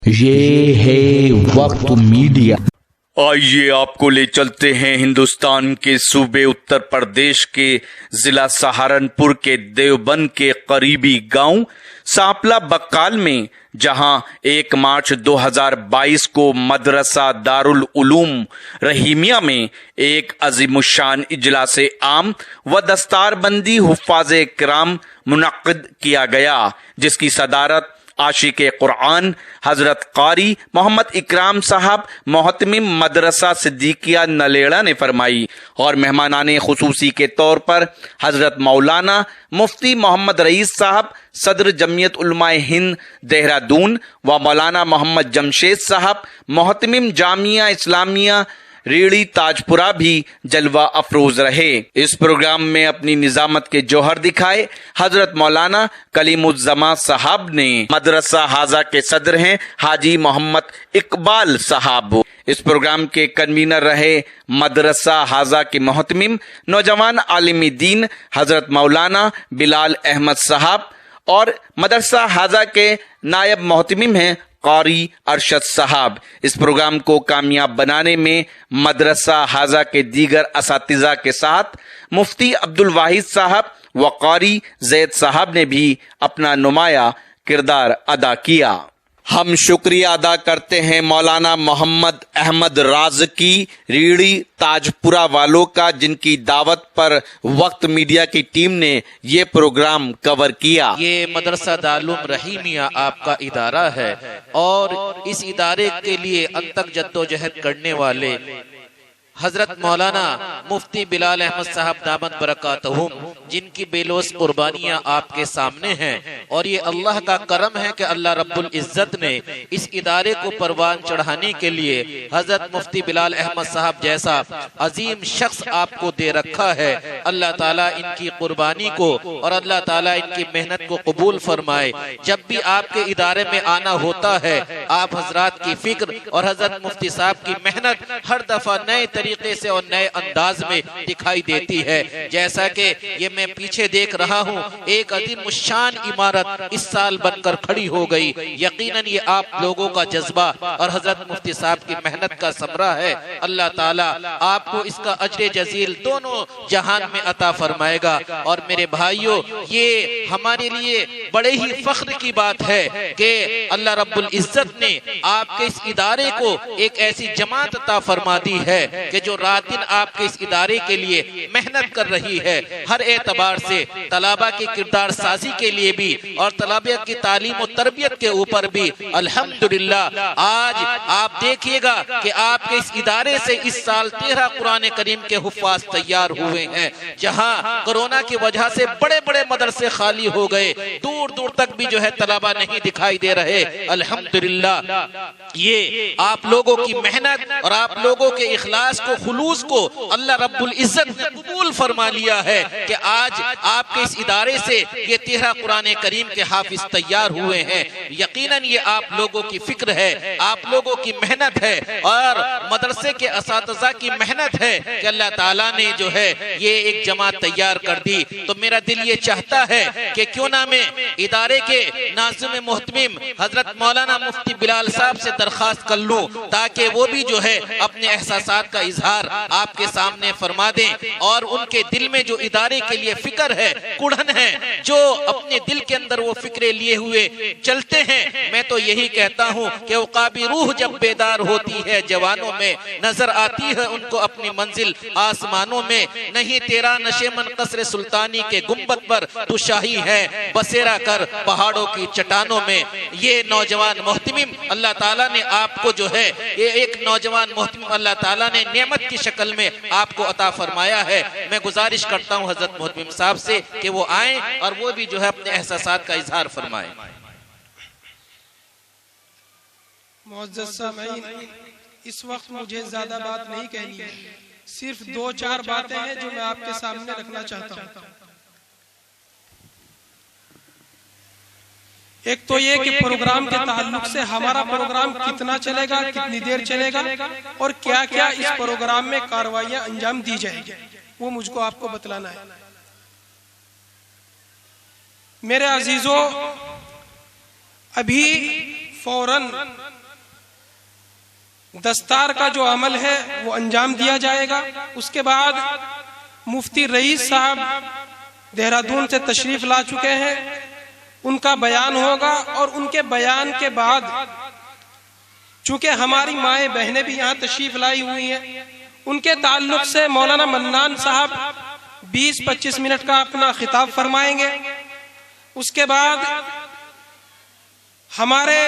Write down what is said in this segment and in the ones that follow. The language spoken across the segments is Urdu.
یہ ہے وقت میڈیا۔ آئیے آپ کو لے چلتے ہیں ہندوستان کے صوبے اتر پردیش کے ضلع سہارنپور کے دیوبند کے قریبی گاؤں سانپلا بقال میں، جہاں 1 مارچ 2022 کو مدرسہ دارالعلوم رحیمیہ میں ایک عظیم الشان اجلاس عام و دستار بندی حفاظ کرام منعقد کیا گیا، جس کی صدارت عاشق قرآن حضرت قاری محمد اکرام صاحب محتمم مدرسہ صدیقیہ نلیڑا نے فرمائی، اور مہمانان خصوصی کے طور پر حضرت مولانا مفتی محمد رئیس صاحب صدر جمعیت علماء ہند دہرادون و مولانا محمد جمشید صاحب محتمم جامعہ اسلامیہ ریڑھی تاجپورہ بھی جلوہ افروز رہے۔ اس پروگرام میں اپنی نظامت کے جوہر دکھائے حضرت مولانا کلیم الزماں صاحب نے۔ مدرسہ حاضہ کے صدر ہیں حاجی محمد اقبال صاحب۔ اس پروگرام کے کنوینر رہے مدرسہ حاضہ کے محتمم نوجوان عالم دین حضرت مولانا بلال احمد صاحب، اور مدرسہ حاضہ کے نائب محتمم ہیں قاری ارشد صاحب۔ اس پروگرام کو کامیاب بنانے میں مدرسہ حاضہ کے دیگر اساتذہ کے ساتھ مفتی عبدالواحد صاحب و قاری زید صاحب نے بھی اپنا نمایاں کردار ادا کیا۔ ہم شکریہ ادا کرتے ہیں مولانا محمد احمد رازقی ریڑھی تاجپورہ والوں کا، جن کی دعوت پر وقت میڈیا کی ٹیم نے یہ پروگرام کور کیا۔ یہ مدرسہ دارالعلوم رحیمیہ آپ کا ادارہ ہے، اور اس ادارے کے لیے اب تک جدوجہد کرنے والے حضرت مولانا مفتی بلال احمد صاحب دامت برکاتہم، جن کی بے لوث قربانیاں آپ کے سامنے ہیں، اور یہ اللہ کا کرم ہے کہ اللہ رب العزت نے اس ادارے کو پروان چڑھانے کے لیے حضرت مفتی بلال احمد صاحب جیسا عظیم شخص آپ کو دے رکھا ہے۔ اللہ تعالیٰ ان کی قربانی کو اور اللہ تعالیٰ ان کی محنت کو قبول فرمائے۔ جب بھی آپ کے ادارے میں آنا ہوتا ہے، آپ حضرات کی فکر اور حضرت مفتی صاحب کی محنت ہر دفعہ نئے طریقے سے اور نئے انداز میں دکھائی دیتی ہے۔ جیسا کہ یہ میں پیچھے دیکھ رہا ہوں، ایک عظیم الشان عمارت اس سال بن کر کھڑی ہو گئی۔ یقیناً یہ آپ لوگوں کا جذبہ اور حضرت مفتی صاحب کی محنت کا ثمرہ ہے۔ اللہ تعالیٰ آپ کو اس کا اجر جزیل دونوں جہان میں عطا فرمائے گا۔ اور میرے بھائیوں، یہ ہمارے لیے بڑے ہی فخر کی بات ہے کہ اللہ رب العزت نے آپ کے اس ادارے کو ایک ایسی جماعت عطا فرما دی ہے کہ جو رات دن آپ کے اس ادارے کے لیے محنت کر رہی ہے، ہر اعتبار سے طلباء کی کردار سازی کے لیے بھی اور طلباء کی تعلیم و تربیت کے اوپر بھی۔ الحمدللہ آج آپ دیکھیے گا کہ آپ کے اس ادارے سے اس سال 13 قرآن کریم کے حفاظ تیار ہوئے ہیں۔ جہاں کرونا کی وجہ سے بڑے بڑے مدرسے خالی ہو گئے، دور دور تک بھی جو ہے طلباء نہیں دکھائی دے رہے، الحمدللہ یہ آپ لوگوں کی محنت اور آپ لوگوں کے اخلاص کو، خلوص کو اللہ رب العزت نے قبول فرما لیا ہے کہ آج آپ کے اس ادارے سے یہ 13 قرآن کریم کے حافظ تیار ہوئے ہیں۔ یقیناً یہ آپ لوگوں کی فکر ہے، آپ لوگوں کی محنت ہے، اور مدرسے کے اساتذہ کی محنت ہے کہ اللہ تعالیٰ نے جو ہے یہ ایک جماعت تیار کر دی۔ تو میرا دل یہ چاہتا ہے کہ کیوں نہ میں ادارے کے ناظم محتمم حضرت مولانا مفتی بلال صاحب سے درخواست کر لوں، تاکہ وہ بھی جو ہے اپنے احساسات کا اظہار آپ کے سامنے فرما دیں، اور ان کے دل میں جو ادارے کے لیے فکر ہے، کڑھن ہے، جو اپنے دل کے اندر وہ فکریں لیے ہوئے چلتے ہیں۔ میں تو یہی کہتا ہوں کہ عقابی روح جب بیدار ہوتی ہے جوانوں میں، نظر آتی ہے ان کو اپنی منزل آسمانوں میں۔ نہیں تیرا نشیمن قصر سلطانی کے گنبد پر تو شاہی ہے، بسیرا کر پہاڑوں کی چٹانوں میں۔ یہ نوجوان محتمم اللہ تعالیٰ نے آپ کو جو ہے، یہ ایک نوجوان محتمم اللہ تعالیٰ نے نعمت کی شکل میں آپ کو عطا فرمایا ہے۔ میں گزارش کرتا ہوں حضرت محتمم صاحب سے کہ وہ آئیں اور وہ بھی جو ہے اپنے احساسات کا اظہار فرمائیں۔ معزز سامعین، اس وقت مجھے زیادہ بات نہیں کہنی ہے، صرف 2-4 باتیں ہیں جو میں آپ کے سامنے رکھنا چاہتا ہوں۔ ایک تو یہ کہ پروگرام کے تعلق سے ہمارا پروگرام کتنا چلے گا، کتنی دیر چلے گا، اور کیا کیا اس پروگرام میں کارروائیاں انجام دی جائیں گی، وہ مجھ کو آپ کو بتلانا ہے۔ میرے عزیزوں، ابھی فوراً دستار کا جو عمل ہے وہ انجام دیا جائے گا. اس کے بعد مفتی رئیس صاحب دہرادون سے تشریف لا چکے ہیں, ان کا بیان ہوگا, اور ان کے بیان کے بعد چونکہ ہماری مائیں بہنیں بھی یہاں تشریف لائی ہوئی ہیں, ان کے تعلق سے مولانا منان صاحب 20-25 منٹ کا اپنا خطاب فرمائیں گے. اس کے بعد ہمارے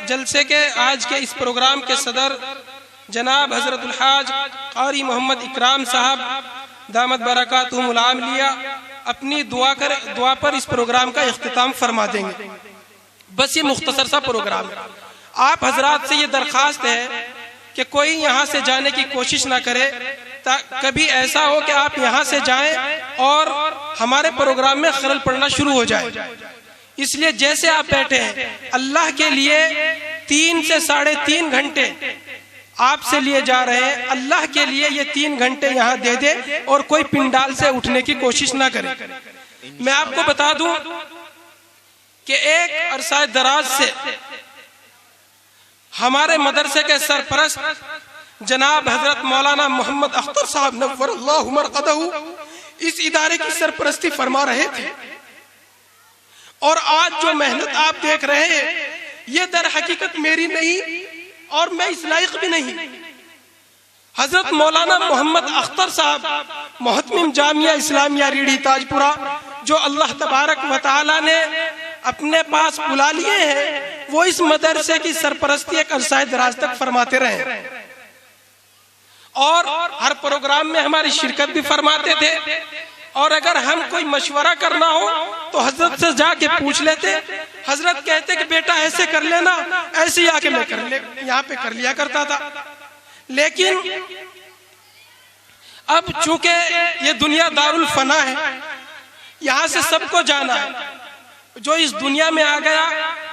جلسے کے آج کے اس پروگرام کے صدر جناب حضرت الحاج قاری محمد اکرام صاحب دامت برکاتہم العالیہ اپنی دعا پر اس پروگرام کا اختتام فرما دیں گے. بس یہ مختصر سا پروگرام ہے. آپ حضرات سے یہ درخواست ہے کہ کوئی یہاں سے جانے کی کوشش نہ کرے, کبھی ایسا ہو کہ آپ یہاں سے جائیں اور ہمارے پروگرام میں خلل پڑنا شروع ہو جائے. اس لیے جیسے آپ بیٹھے ہیں, اللہ کے لیے 3 سے 3.5 گھنٹے آپ سے لیے جا رہے ہیں, اللہ کے لیے یہ 3 گھنٹے یہاں دے دے اور کوئی پنڈال سے اٹھنے کی کوشش نہ کرے. میں آپ کو بتا دوں کہ ایک عرصہ دراز سے ہمارے مدرسے کے سرپرست جناب حضرت مولانا محمد اختر صاحب نور اللہ مرقدہ اس ادارے کی سرپرستی فرما رہے تھے, اور آج جو محنت آپ دیکھ رہے ہیں یہ در حقیقت میری نہیں اور میں اس لائق بھی نہیں. حضرت مولانا محمد اختر صاحب محتمم جامعہ اسلامیہ ریڑھی تاجپورہ جو اللہ تبارک و تعالی نے اپنے پاس بلا لیے ہیں, وہ اس مدرسے کی سرپرستی ایک عرصہ دراز تک فرماتے رہے, اور ہر پروگرام میں ہماری شرکت بھی فرماتے تھے. اور اگر ہم کوئی مشورہ کرنا ہو تو حضرت سے جا کے پوچھ لیتے, حضرت کہتے کہ بیٹا ایسے کر لینا, ایسے ہی آ کے میں یہاں پہ کر لیا کرتا تھا. لیکن اب چونکہ یہ دنیا دار الفنا ہے, یہاں سے سب کو جانا ہے. جو اس دنیا میں آ گیا,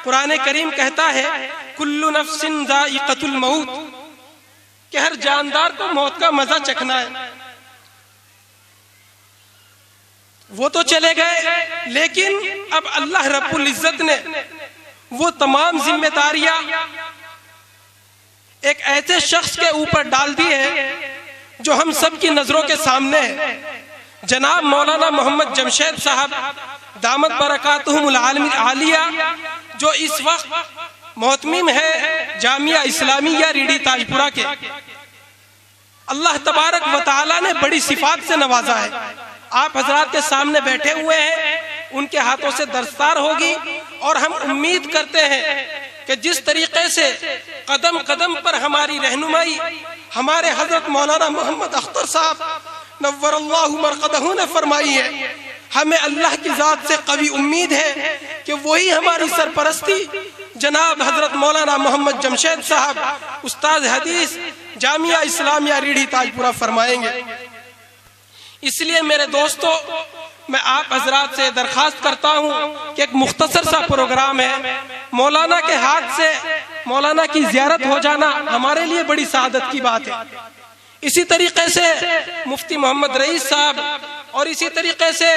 قرآن کریم کہتا ہے کل نفس ذائقۃ الموت, کہ ہر جاندار کو موت کا مزہ چکھنا ہے. وہ تو چلے گئے, لیکن اب اللہ رب العزت نے وہ تمام ذمہ داریاں ایک ایسے شخص کے اوپر ڈال دی ہے جو ہم سب کی نظروں کے سامنے ہے. جناب مولانا محمد جمشید صاحب دامت برکاتہم العالیہ جو اس وقت محتمم ہے جامعہ اسلامیہ ریڑھی تاجپورہ کے, اللہ تبارک و تعالی نے بڑی صفات سے نوازا ہے. آپ حضرات کے سامنے بیٹھے ہوئے ہیں, ان کے ہاتھوں سے دستار ہوگی, اور ہم امید کرتے ہیں کہ جس طریقے سے قدم قدم پر ہماری رہنمائی ہمارے حضرت مولانا محمد اختر صاحب نور اللہ مرقدہ نے فرمائی ہے, ہمیں اللہ کی ذات سے قوی امید ہے کہ وہی ہماری سرپرستی جناب حضرت مولانا محمد جمشید صاحب استاد حدیث جامعہ اسلامیہ ریڑھی تاجپورہ فرمائیں گے. اس لیے میرے دوستو, میں آپ حضرات سے درخواست کرتا ہوں کہ ایک مختصر سا پروگرام ہے, مولانا کے ہاتھ سے مولانا کی زیارت ہو جانا ہمارے لیے بڑی سعادت کی بات ہے. اسی طریقے سے مفتی محمد رئیس صاحب, اور اسی طریقے سے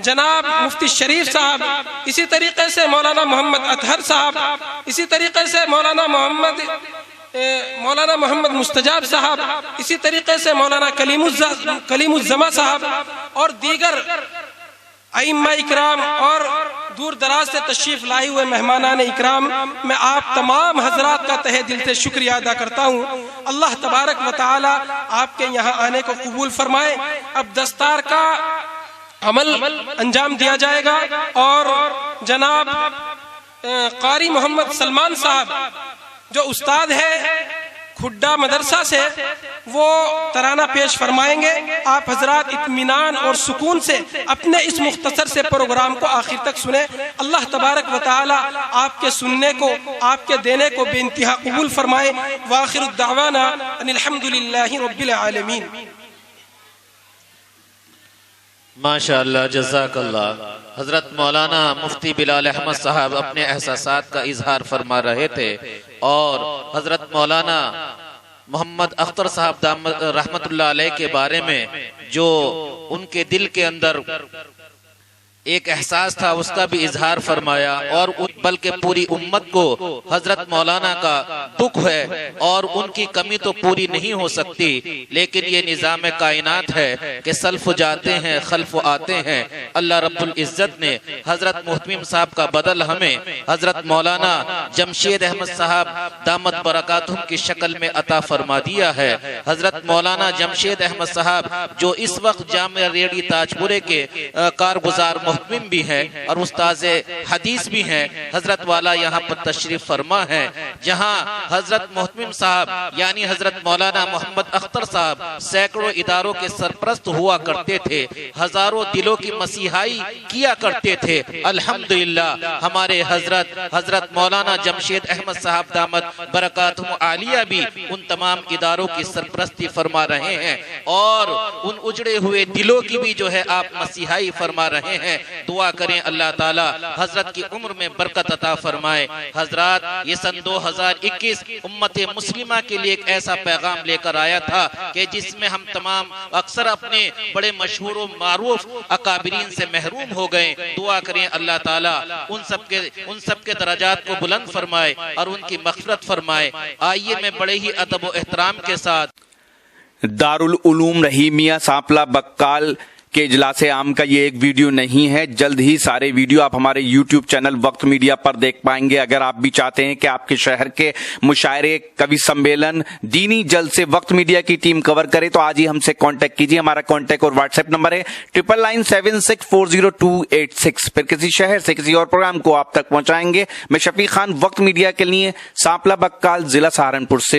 جناب مفتی شریف صاحب, اسی طریقے سے مولانا محمد اطہر صاحب, اسی طریقے سے مولانا محمد مستجاب صاحب, اسی طریقے سے مولانا کلیم الزما صاحب, اور دیگر ائمہ اکرام اور دور دراز سے تشریف لائے ہوئے مہمانان اکرام, میں آپ تمام حضرات کا تہہ دل سے شکریہ ادا کرتا ہوں. اللہ تبارک و تعالی آپ کے یہاں آنے کو قبول فرمائے. اب دستار کا عمل انجام دیا جائے گا, اور جناب قاری محمد سلمان صاحب جو استاد ہے کھڈا مدرسہ سے, وہ ترانہ پیش فرمائیں گے. آپ حضرات اطمینان اور سکون سے اپنے اس مختصر سے پروگرام کو آخر تک سنیں. اللہ تبارک و تعالی آپ کے سننے کو, آپ کے دینے کو بے انتہا قبول فرمائے. وآخر الدعوانا ان الحمدللہ رب العالمین. ماشاءاللہ, جزاک اللہ. حضرت مولانا مفتی بلال احمد صاحب اپنے احساسات کا اظہار فرما رہے تھے, اور حضرت مولانا محمد اختر صاحب رحمت اللہ علیہ کے بارے میں جو ان کے دل کے اندر ایک احساس تھا اس کا بھی اظہار فرمایا، اور بلکہ پوری امت کو حضرت مولانا کا دکھ ہے اور ان کی کمی تو پوری نہیں ہو سکتی، لیکن یہ نظام کائنات ہے کہ سلف جاتے ہیں خلف آتے ہیں۔ اللہ رب العزت نے حضرت محتمم صاحب کا بدل ہمیں حضرت مولانا جمشید احمد صاحب دامت برکاتہم کی شکل میں عطا فرما دیا ہے۔ حضرت مولانا جمشید احمد صاحب جو اس وقت جامعہ ریڈی تاجپورے کے کارگزار محتمم بھی ہیں اور استاذ حدیث بھی ہیں، حضرت والا یہاں پر تشریف فرما ہے، جہاں حضرت محتمم صاحب یعنی حضرت مولانا محمد اختر صاحب سینکڑوں اداروں کے سرپرست ہوا کرتے تھے، ہزاروں دلوں کی مسیحائی کیا کرتے تھے۔ الحمدللہ ہمارے حضرت مولانا جمشید احمد صاحب دامت برکاتہم عالیہ بھی ان تمام اداروں کی سرپرستی فرما رہے ہیں، اور ان اجڑے ہوئے دلوں کی بھی جو ہے آپ مسیحائی فرما رہے ہیں۔ دعا کریں اللہ تعالی حضرت کی عمر میں برکت عطا فرمائے۔ حضرات، یہ سن 2021 امت مسلمہ کے لیے ایک ایسا پیغام لے کر آیا تھا کہ جس میں ہم تمام اکثر اپنے بڑے مشہور و معروف اکابرین سے محروم ہو گئے۔ دعا کریں اللہ تعالی ان سب کے درجات کو بلند فرمائے اور ان کی مغفرت فرمائے۔ آئیے میں بڑے ہی ادب و احترام کے ساتھ دارالعلوم رحیمیہ سانپلا بکال کے اجلاس عام کا یہ ایک ویڈیو نہیں ہے، جلد ہی سارے ویڈیو آپ ہمارے یوٹیوب چینل وقت میڈیا پر دیکھ پائیں گے۔ اگر آپ بھی چاہتے ہیں کہ آپ کے شہر کے مشاعرے، کوی سمیلن، دینی جلسے وقت میڈیا کی ٹیم کور کرے تو آج ہی ہم سے کانٹیکٹ کیجیے۔ ہمارا کانٹیکٹ اور واٹس ایپ نمبر ہے 9997640286۔ پھر کسی شہر سے کسی اور پروگرام کو آپ تک پہنچائیں گے۔ میں شفیق خان، وقت میڈیا کے لیے سانپلا بکال، ضلع سہارنپور سے۔